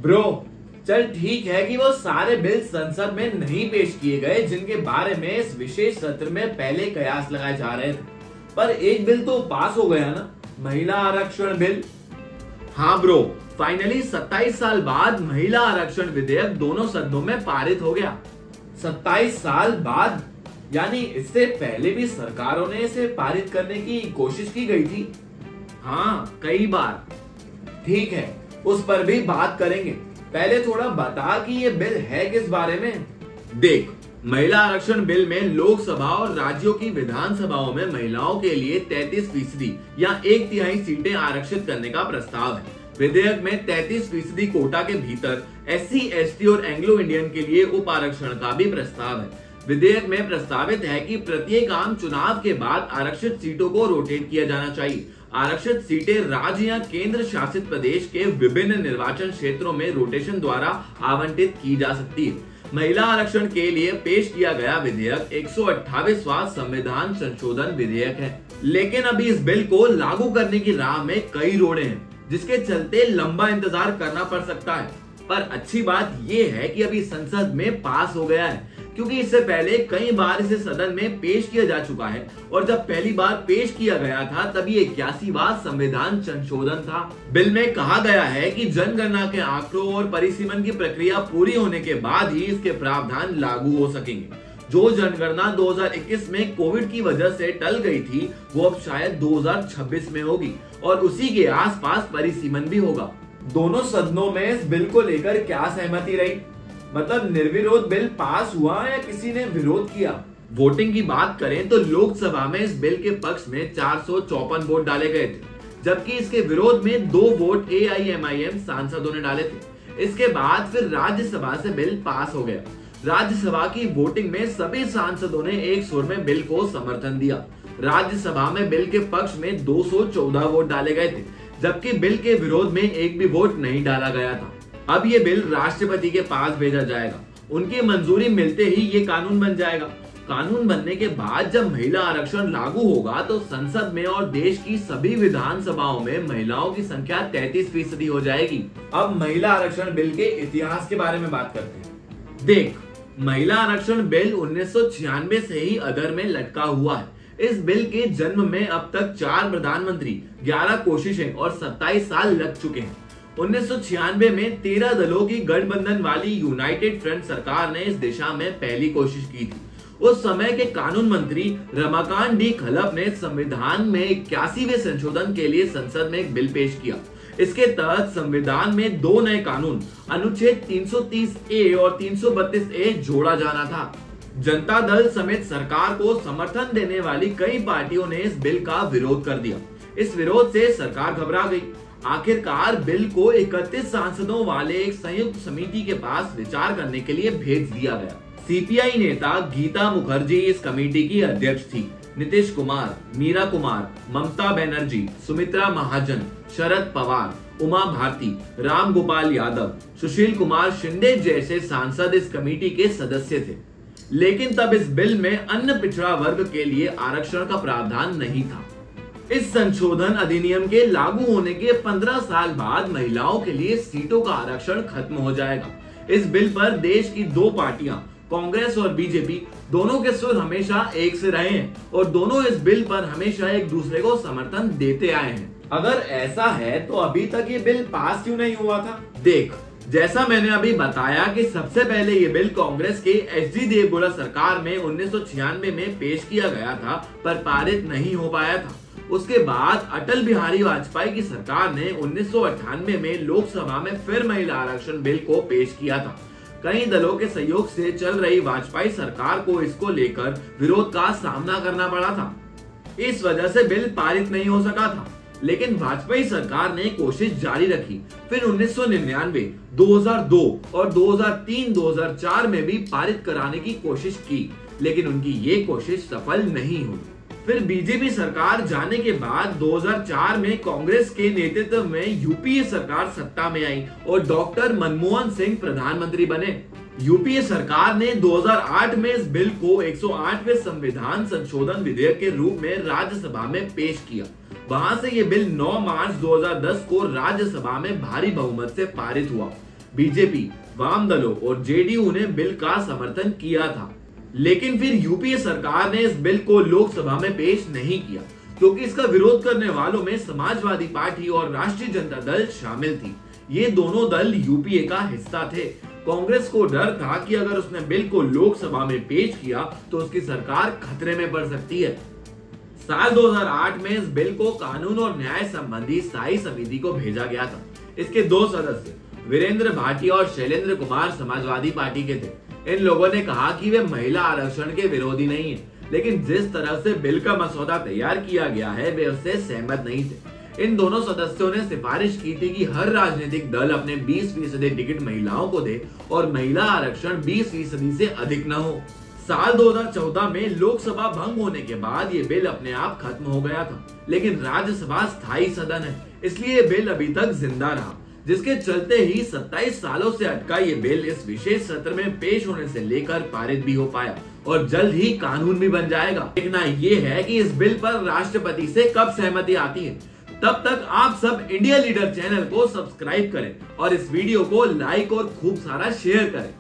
Bro, चल ठीक है कि वो सारे बिल संसद में नहीं पेश किए गए जिनके बारे में इस विशेष सत्र में पहले कयास लगाए जा रहे थे, पर एक बिल तो पास हो गया ना, महिला आरक्षण बिल। हाँ ब्रो, फाइनली 27 साल बाद महिला आरक्षण विधेयक दोनों सदनों में पारित हो गया। 27 साल बाद, यानी इससे पहले भी सरकारों ने इसे पारित करने की कोशिश की गई थी। हाँ, कई बार। ठीक है, उस पर भी बात करेंगे। पहले थोड़ा बता कि ये बिल है किस बारे में। देख, महिला आरक्षण बिल में लोकसभा और राज्यों की विधानसभाओं में महिलाओं के लिए 33% या 1/3 सीटें आरक्षित करने का प्रस्ताव है। विधेयक में 33% कोटा के भीतर SC, ST और एंग्लो इंडियन के लिए उप आरक्षण का भी प्रस्ताव है। विधेयक में प्रस्तावित है कि प्रत्येक आम चुनाव के बाद आरक्षित सीटों को रोटेट किया जाना चाहिए। आरक्षित सीटें राज्य या केंद्र शासित प्रदेश के विभिन्न निर्वाचन क्षेत्रों में रोटेशन द्वारा आवंटित की जा सकती है। महिला आरक्षण के लिए पेश किया गया विधेयक 128वां संविधान संशोधन विधेयक है, लेकिन अभी इस बिल को लागू करने की राह में कई रोड़े हैं, जिसके चलते लंबा इंतजार करना पड़ सकता है। पर अच्छी बात यह है कि अभी संसद में पास हो गया है, क्योंकि इससे पहले कई बार इसे सदन में पेश किया जा चुका है और जब पहली बार पेश किया गया था तभी 81वां संविधान संशोधन था। बिल में कहा गया है कि जनगणना के आंकड़ों और परिसीमन की प्रक्रिया पूरी होने के बाद ही इसके प्रावधान लागू हो सकेंगे। जो जनगणना 2021 में कोविड की वजह से टल गई थी, वो अब शायद 2026 में होगी और उसी के आसपास परिसीमन भी होगा। दोनों सदनों में इस बिल को लेकर क्या सहमति रही? मतलब निर्विरोध बिल पास हुआ या किसी ने विरोध किया? वोटिंग की बात करें तो लोकसभा में इस बिल के पक्ष में 454 वोट डाले गए थे, जबकि इसके विरोध में 2 वोट AIMIM सांसदों ने डाले थे। इसके बाद फिर राज्यसभा से बिल पास हो गया। राज्यसभा की वोटिंग में सभी सांसदों ने एक सुर में बिल को समर्थन दिया। राज्यसभा में बिल के पक्ष में 214 वोट डाले गए थे, जबकि बिल के विरोध में एक भी वोट नहीं डाला गया था। अब ये बिल राष्ट्रपति के पास भेजा जाएगा। उनकी मंजूरी मिलते ही ये कानून बन जाएगा। कानून बनने के बाद जब महिला आरक्षण लागू होगा तो संसद में और देश की सभी विधानसभाओं में महिलाओं की संख्या 33% हो जाएगी। अब महिला आरक्षण बिल के इतिहास के बारे में बात करते हैं। देख, महिला आरक्षण बिल 1996 से ही अधर में लटका हुआ है। इस बिल के जन्म में अब तक 4 प्रधानमंत्री, 11 कोशिशें और 27 साल लग चुके हैं। 1996 में 13 दलों की गठबंधन वाली यूनाइटेड फ्रंट सरकार ने इस दिशा में पहली कोशिश की थी। उस समय के कानून मंत्री रमाकांत डी खलप ने संविधान में 81वें संशोधन के लिए संसद में एक बिल पेश किया। इसके तहत संविधान में 2 नए कानून, अनुच्छेद 330A और 332A जोड़ा जाना था। जनता दल समेत सरकार को समर्थन देने वाली कई पार्टियों ने इस बिल का विरोध कर दिया। इस विरोध से सरकार घबरा गई। आखिरकार बिल को 31 सांसदों वाले एक संयुक्त समिति के पास विचार करने के लिए भेज दिया गया। CPI नेता गीता मुखर्जी इस कमेटी की अध्यक्ष थी। नीतीश कुमार, मीरा कुमार, ममता बनर्जी, सुमित्रा महाजन, शरद पवार, उमा भारती, राम गोपाल यादव, सुशील कुमार शिंदे जैसे सांसद इस कमेटी के सदस्य थे। लेकिन तब इस बिल में अन्य पिछड़ा वर्ग के लिए आरक्षण का प्रावधान नहीं था। इस संशोधन अधिनियम के लागू होने के 15 साल बाद महिलाओं के लिए सीटों का आरक्षण खत्म हो जाएगा। इस बिल पर देश की 2 पार्टियां, कांग्रेस और बीजेपी, दोनों के सुर हमेशा एक से रहे हैं और दोनों इस बिल पर हमेशा एक दूसरे को समर्थन देते आए हैं। अगर ऐसा है तो अभी तक ये बिल पास क्यों नहीं हुआ था? देख, जैसा मैंने अभी बताया कि सबसे पहले ये बिल कांग्रेस के HD देवगौड़ा सरकार में 1996 में पेश किया गया था, पर पारित नहीं हो पाया था। उसके बाद अटल बिहारी वाजपेयी की सरकार ने 1998 में लोकसभा में फिर महिला आरक्षण बिल को पेश किया था। कई दलों के सहयोग से चल रही वाजपेयी सरकार को इसको लेकर विरोध का सामना करना पड़ा था। इस वजह से बिल पारित नहीं हो सका था, लेकिन वाजपेयी सरकार ने कोशिश जारी रखी। फिर 1999, 2002 और 2003-2004 में भी पारित कराने की कोशिश की, लेकिन उनकी ये कोशिश सफल नहीं हुई। फिर बीजेपी सरकार जाने के बाद 2004 में कांग्रेस के नेतृत्व में यूपीए सरकार सत्ता में आई और डॉक्टर मनमोहन सिंह प्रधानमंत्री बने। यूपीए सरकार ने 2008 में इस बिल को 108वें संविधान संशोधन विधेयक के रूप में राज्यसभा में पेश किया। वहां से ये बिल 9 मार्च 2010 को राज्यसभा में भारी बहुमत से पारित हुआ। बीजेपी, वाम दलों और जेडीयू ने बिल का समर्थन किया था, लेकिन फिर यूपीए सरकार ने इस बिल को लोकसभा में पेश नहीं किया क्योंकि इसका विरोध करने वालों में समाजवादी पार्टी और राष्ट्रीय जनता दल शामिल थी। ये दोनों दल यूपीए का हिस्सा थे। कांग्रेस को डर था कि अगर उसने बिल को लोकसभा में पेश किया तो उसकी सरकार खतरे में पड़ सकती है। साल 2008 में इस बिल को कानून और न्याय संबंधी स्थायी समिति को भेजा गया था। इसके 2 सदस्य वीरेंद्र भाटिया और शैलेंद्र कुमार समाजवादी पार्टी के थे। इन लोगों ने कहा कि वे महिला आरक्षण के विरोधी नहीं है, लेकिन जिस तरह से बिल का मसौदा तैयार किया गया है वे उससे सहमत नहीं थे। इन दोनों सदस्यों ने सिफारिश की थी कि हर राजनीतिक दल अपने 20% टिकट महिलाओं को दे और महिला आरक्षण 20% से अधिक न हो। साल 2014 में लोकसभा भंग होने के बाद ये बिल अपने आप खत्म हो गया था, लेकिन राज्यसभा स्थायी सदन है, इसलिए ये बिल अभी तक जिंदा रहा, जिसके चलते ही 27 सालों से अटका ये बिल इस विशेष सत्र में पेश होने से लेकर पारित भी हो पाया और जल्द ही कानून भी बन जाएगा। देखना ये है कि इस बिल पर राष्ट्रपति से कब सहमति आती है। तब तक आप सब इंडिया लीडर चैनल को सब्सक्राइब करें और इस वीडियो को लाइक और खूब सारा शेयर करें।